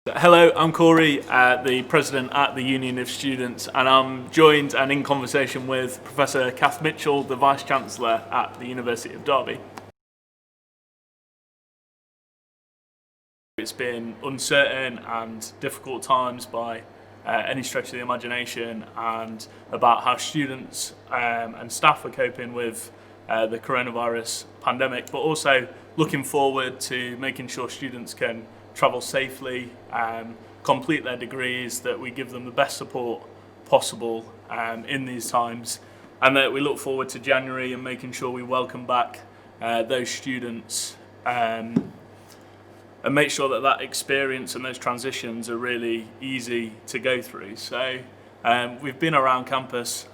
Hello, I'm Corey, the President at the Union of Students, and I'm joined and in conversation with Professor Kath Mitchell, the Vice-Chancellor at the University of Derby. It's been uncertain and difficult times by any stretch of the imagination, and about how students and staff are coping with the coronavirus pandemic, but also looking forward to making sure students can travel safely, complete their degrees, that we give them the best support possible in these times, and that we look forward to January and making sure we welcome back those students and make sure that that experience and those transitions are really easy to go through. So we've been around campus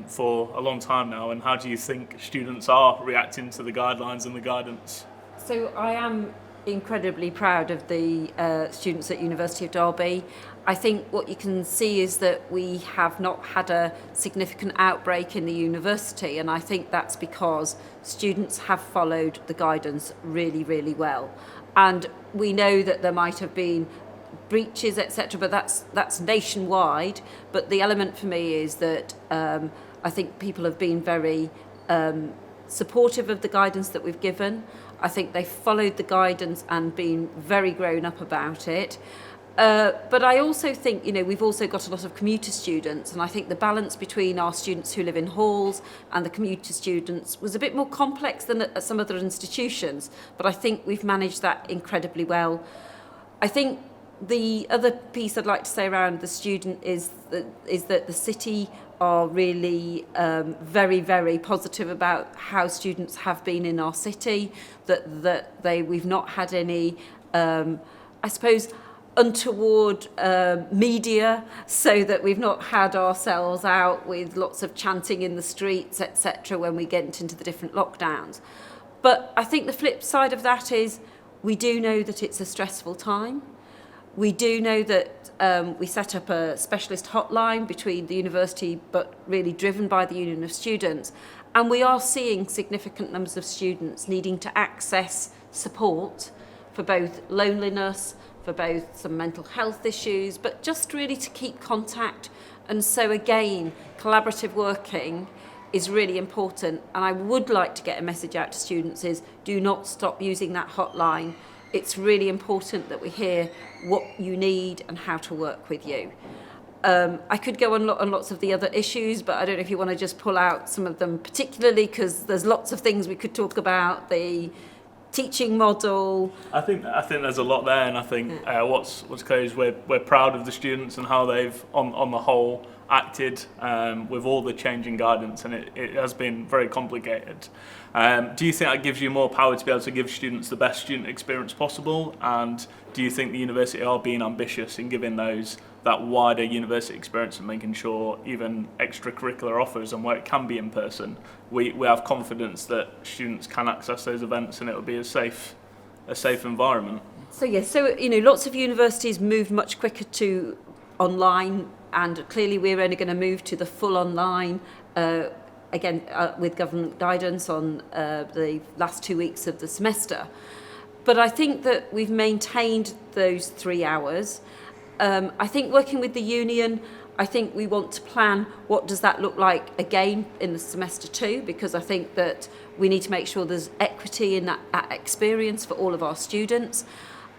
for a long time now, and how do you think students are reacting to the guidelines and the guidance? So I am incredibly proud of the students at University of Derby. I think what you can see is that we have not had a significant outbreak in the university, and I think that's because students have followed the guidance really, really well. And we know that there might have been breaches, etc., but that's nationwide. But the element for me is that I think people have been very supportive of the guidance that we've given. I think they've followed the guidance and been very grown up about it. But I also think, we've also got a lot of commuter students, and I think the balance between our students who live in halls and the commuter students was a bit more complex than at some other institutions, but I think we've managed that incredibly well. I think the other piece I'd like to say around the student is that the city are really very, very positive about how students have been in our city, we've not had any, I suppose, untoward media, so that we've not had ourselves out with lots of chanting in the streets, etc., when we get into the different lockdowns. But I think the flip side of that is we do know that it's a stressful time. We do know that we set up a specialist hotline between the university, but really driven by the Union of Students. And we are seeing significant numbers of students needing to access support for both loneliness, for both some mental health issues, but just really to keep contact. And so again, collaborative working is really important. And I would like to get a message out to students is do not stop using that hotline. It's really important that we hear what you need and how to work with you. I could go on lots of the other issues, but I don't know if you want to just pull out some of them particularly, because there's lots of things we could talk about. The teaching model. I think there's a lot there, and I think what's clear is we're proud of the students and how they've, on the whole, acted with all the changing guidance, and it has been very complicated. Do you think that gives you more power to be able to give students the best student experience possible? And do you think the university are being ambitious in giving that wider university experience and making sure even extracurricular offers and where it can be in person, we have confidence that students can access those events and it will be a safe environment? So lots of universities moved much quicker to online, and clearly we're only going to move to the full online with government guidance on the last 2 weeks of the semester. But I think that we've maintained those 3 hours. I think working with the union, I think we want to plan what does that look like again in the semester 2, because I think that we need to make sure there's equity in that experience for all of our students.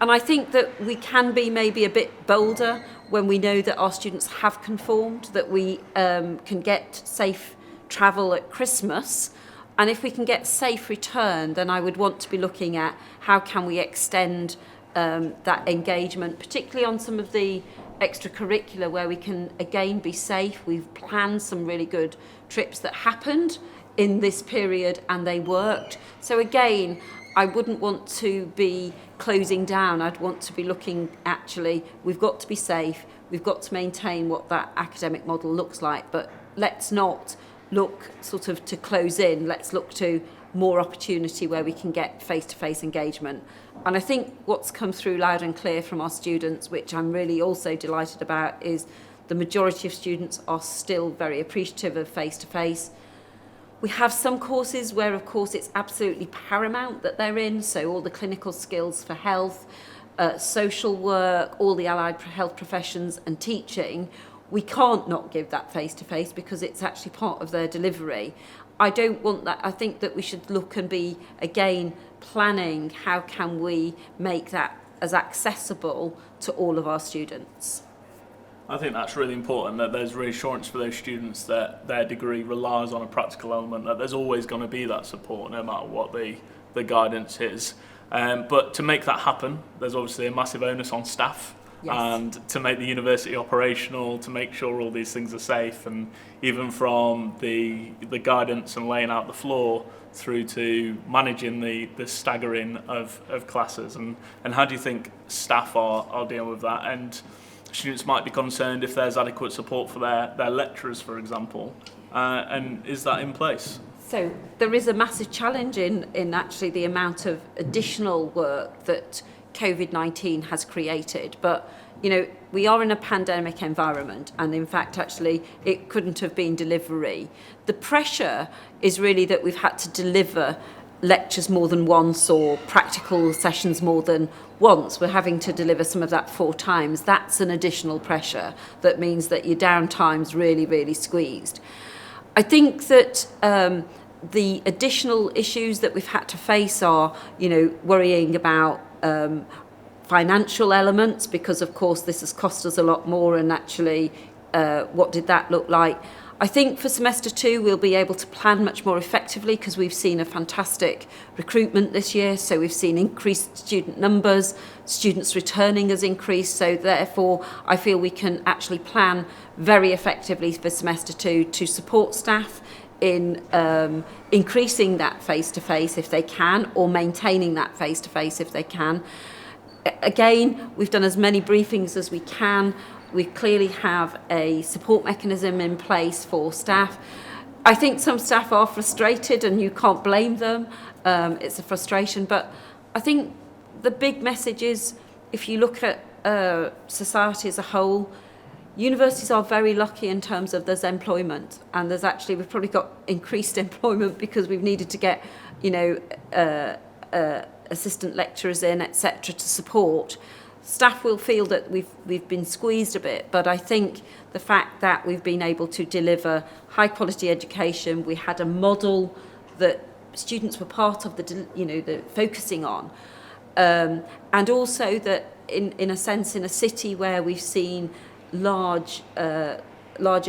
And I think that we can be maybe a bit bolder when we know that our students have conformed, that we can get safe travel at Christmas. And if we can get safe return, then I would want to be looking at how can we extend that engagement, particularly on some of the extracurricular where we can again be safe. We've planned some really good trips that happened in this period and they worked. So again, I wouldn't want to be closing down. I'd want to be looking, actually, we've got to be safe, we've got to maintain what that academic model looks like, but let's not look sort of to close in, let's look to more opportunity where we can get face-to-face engagement. And I think what's come through loud and clear from our students, which I'm really also delighted about, is the majority of students are still very appreciative of face-to-face. We have some courses where, of course, it's absolutely paramount that they're in, so all the clinical skills for health, social work, all the allied health professions and teaching, we can't not give that face-to-face because it's actually part of their delivery. I don't want that. I think that we should look and be, again, planning how can we make that as accessible to all of our students. I think that's really important, that there's reassurance for those students that their degree relies on a practical element, that there's always going to be that support no matter what the guidance is. But to make that happen, there's obviously a massive onus on staff. Yes. And to make the university operational, to make sure all these things are safe, and even from the guidance and laying out the floor through to managing the staggering of classes. And how do you think staff are dealing with that? And students might be concerned if there's adequate support for their lecturers, for example. And is that in place? So there is a massive challenge in actually the amount of additional work that COVID-19 has created. But, you know, we are in a pandemic environment, and in fact, actually, it couldn't have been delivery. The pressure is really that we've had to deliver lectures more than once or practical sessions more than once. We're having to deliver some of that 4 times. That's an additional pressure that means that your downtime's really, really squeezed. I think that the additional issues that we've had to face are, you know, worrying about financial elements, because of course this has cost us a lot more, and actually what did that look like? I think for semester 2 we'll be able to plan much more effectively because we've seen a fantastic recruitment this year, so we've seen increased student numbers, students returning has increased, so therefore I feel we can actually plan very effectively for semester 2 to support staff in increasing that face-to-face if they can, or maintaining that face-to-face if they can. Again, we've done as many briefings as we can. We clearly have a support mechanism in place for staff. I think some staff are frustrated, and you can't blame them. It's a frustration, but I think the big message is, if you look at society as a whole, universities are very lucky in terms of there's employment, and we've probably got increased employment because we've needed to get, you know, assistant lecturers in, etc., to support. Staff will feel that we've been squeezed a bit, but I think the fact that we've been able to deliver high quality education, we had a model that students were part of the focusing on, and also that in a sense in a city where we've seen larger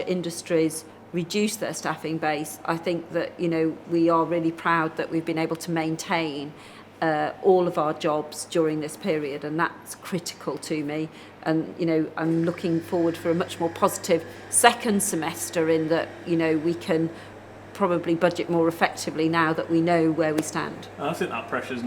industries reduce their staffing base, I think that, you know, we are really proud that we've been able to maintain all of our jobs during this period, and that's critical to me. And, you know, I'm looking forward for a much more positive second semester, in that, you know, we can probably budget more effectively now that we know where we stand. I think that pressure's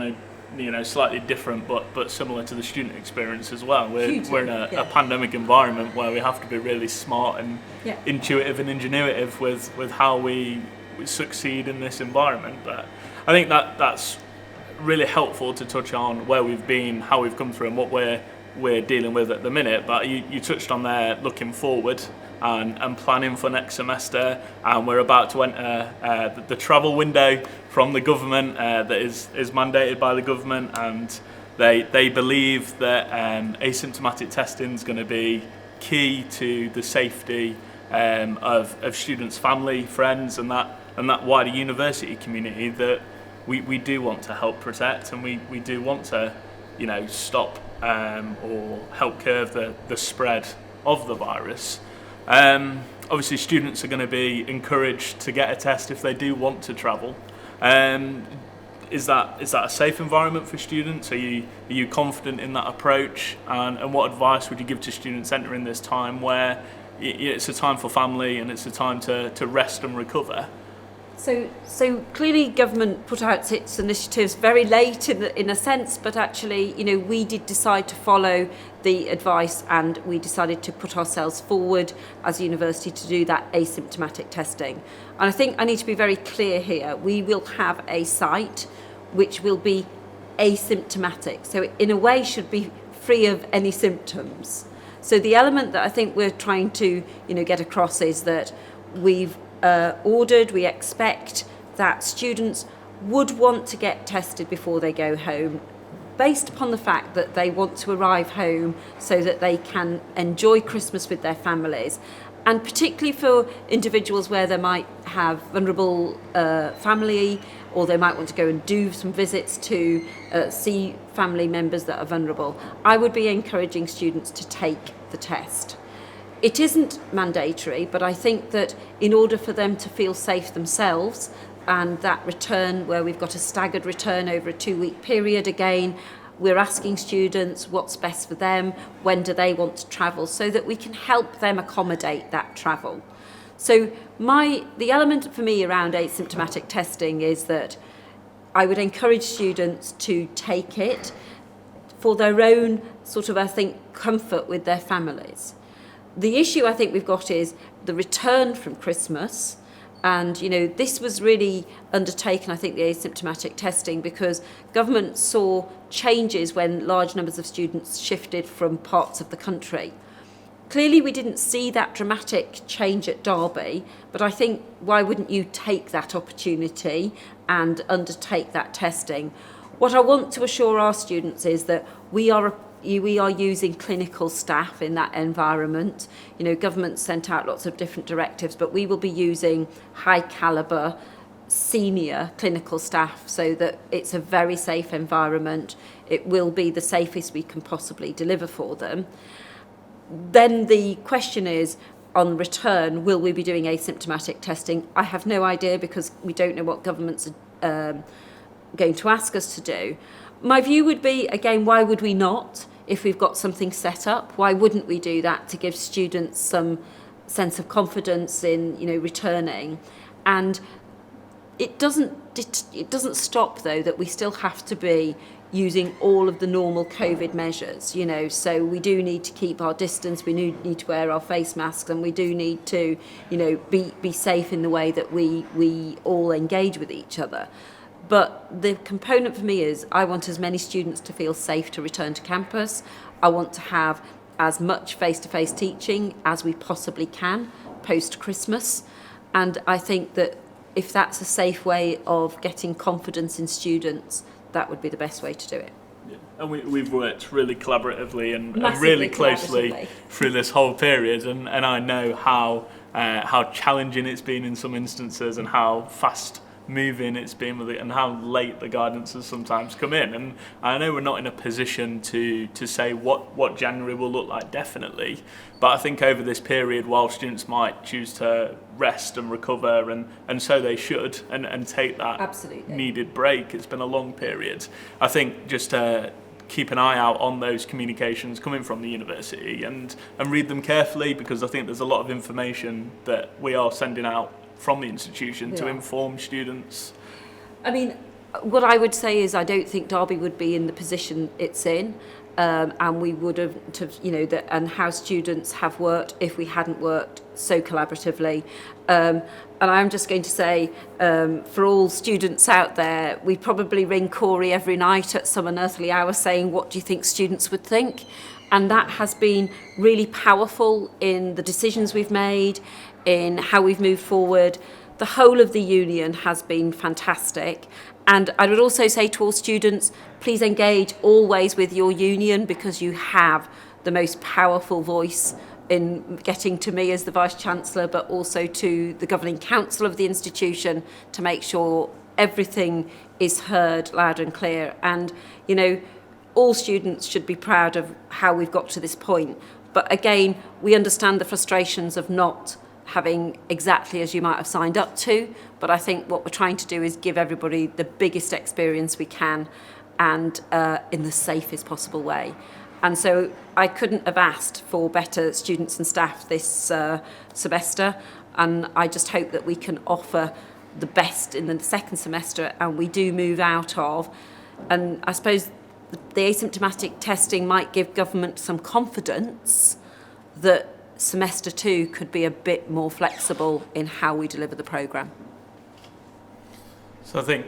slightly different, but similar to the student experience as well. We're in a pandemic environment where we have to be really smart and intuitive and ingenuitive with how we succeed in this environment. But I think that's really helpful to touch on where we've been, how we've come through, and what we're dealing with at the minute. But you touched on there looking forward and planning for next semester, and we're about to enter the travel window from the government that is mandated by the government, and they believe that asymptomatic testing is going to be key to the safety of students, family, friends, and that wider university community that we do want to help protect, and we do want to, you know, stop or help curb the spread of the virus. Obviously, students are going to be encouraged to get a test if they do want to travel. Is that a safe environment for students? Are you confident in that approach? And what advice would you give to students entering this time where it's a time for family and it's a time to rest and recover? So clearly government put out its initiatives very late in a sense, but actually, you know, we did decide to follow the advice, and we decided to put ourselves forward as a university to do that asymptomatic testing. And I think I need to be very clear here. We will have a site which will be asymptomatic, so in a way should be free of any symptoms. So the element that I think we're trying to, you know, get across is that we expect that students would want to get tested before they go home. based upon the fact that they want to arrive home so that they can enjoy Christmas with their families. And particularly for individuals where they might have vulnerable family, or they might want to go and do some visits to see family members that are vulnerable, I would be encouraging students to take the test. It isn't mandatory, but I think that in order for them to feel safe themselves, and that return where we've got a staggered return over a 2-week period again, we're asking students what's best for them, when do they want to travel, so that we can help them accommodate that travel. So the element for me around asymptomatic testing is that I would encourage students to take it for their own sort of, I think, comfort with their families. The issue I think we've got is the return from Christmas. And, you know, this was really undertaken, I think, the asymptomatic testing, because government saw changes when large numbers of students shifted from parts of the country. Clearly, we didn't see that dramatic change at Derby, but I think why wouldn't you take that opportunity and undertake that testing? What I want to assure our students is that we are using clinical staff in that environment. You know, government sent out lots of different directives, but we will be using high calibre, senior clinical staff so that it's a very safe environment. It will be the safest we can possibly deliver for them. Then the question is, on return, will we be doing asymptomatic testing? I have no idea, because we don't know what government's going to ask us to do. My view would be, again, why would we not? If we've got something set up, why wouldn't we do that to give students some sense of confidence in, you know, returning? And it doesn't stop, though, that we still have to be using all of the normal COVID measures, you know, so we do need to keep our distance, we need to wear our face masks, and we do need to, you know, be safe in the way that we all engage with each other. But the component for me is I want as many students to feel safe to return to campus. I want to have as much face-to-face teaching as we possibly can post-Christmas. And I think that if that's a safe way of getting confidence in students, that would be the best way to do it. Yeah. And we've worked really collaboratively and Massively really closely through this whole period. And I know how challenging it's been in some instances, and how fast moving it's been with it, and how late the guidance has sometimes come in. And I know we're not in a position to say what January will look like definitely, but I think over this period, while students might choose to rest and recover, and so they should, and take that Absolutely. Needed break, it's been a long period. I think just keep an eye out on those communications coming from the university, and read them carefully, because I think there's a lot of information that we are sending out from the institution to inform students. I mean, what I would say is I don't think Derby would be in the position it's in, and we would have, you know, and how students have worked if we hadn't worked so collaboratively. And I'm just going to say, for all students out there, we probably ring Corey every night at some unearthly hour saying, what do you think students would think? And that has been really powerful in the decisions we've made, in how we've moved forward. The whole of the union has been fantastic. And I would also say to all students, please engage always with your union, because you have the most powerful voice in getting to me as the Vice-Chancellor, but also to the Governing Council of the institution, to make sure everything is heard loud and clear. And, you know, all students should be proud of how we've got to this point. But again, we understand the frustrations of not having exactly as you might have signed up to, but I think what we're trying to do is give everybody the biggest experience we can, and in the safest possible way. And so I couldn't have asked for better students and staff this semester, and I just hope that we can offer the best in the second semester, and we do move out of, and I suppose the asymptomatic testing might give government some confidence that semester 2 could be a bit more flexible in how we deliver the programme. So I think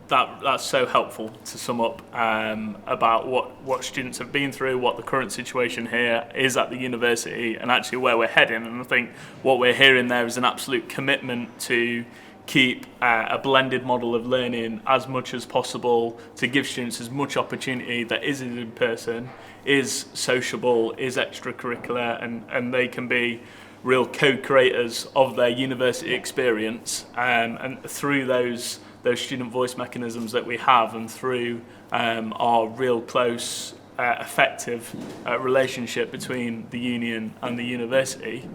that's so helpful to sum up about what students have been through, what the current situation here is at the university, and actually where we're heading. And I think what we're hearing there is an absolute commitment to keep a blended model of learning as much as possible, to give students as much opportunity that is in person, is sociable, is extracurricular, and they can be real co-creators of their university experience, and through those student voice mechanisms that we have, and through our real close effective relationship between the union and the university.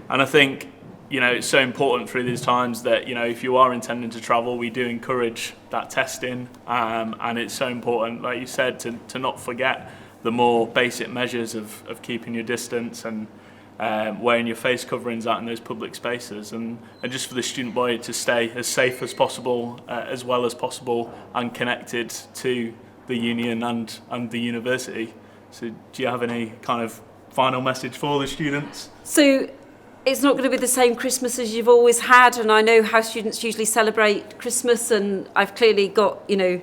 And I think, you know, it's so important through these times that, you know, if you are intending to travel, we do encourage that testing, and it's so important, like you said, to not forget the more basic measures of keeping your distance and wearing your face coverings out in those public spaces, and just for the student body to stay as safe as possible, as well as possible, and connected to the union and the university. So do you have any kind of final message for the students? So it's not going to be the same Christmas as you've always had, and I know how students usually celebrate Christmas, and I've clearly got, you know,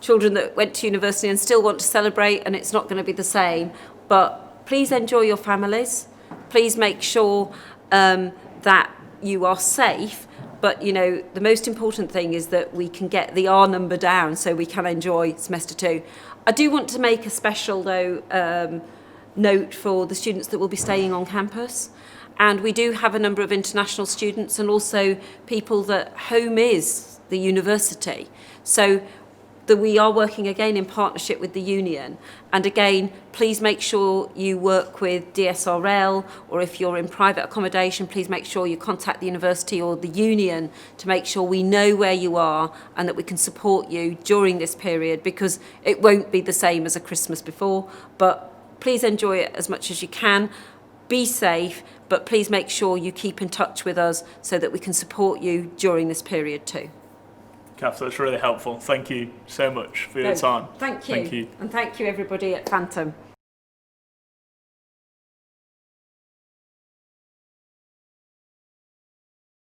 children that went to university and still want to celebrate, and it's not going to be the same. But please enjoy your families. Please make sure that you are safe. But, you know, the most important thing is that we can get the R number down so we can enjoy semester 2. I do want to make a special, though, note for the students that will be staying on campus. And we do have a number of international students, and also people that home is the university. So that we are working again in partnership with the union. And again, please make sure you work with DSRL, or if you're in private accommodation, please make sure you contact the university or the union to make sure we know where you are and that we can support you during this period, because it won't be the same as a Christmas before. But please enjoy it as much as you can. Be safe, but please make sure you keep in touch with us so that we can support you during this period too. Kath, that's really helpful. Thank you so much for your time. Thank you. Thank you. And thank you everybody at Phantom.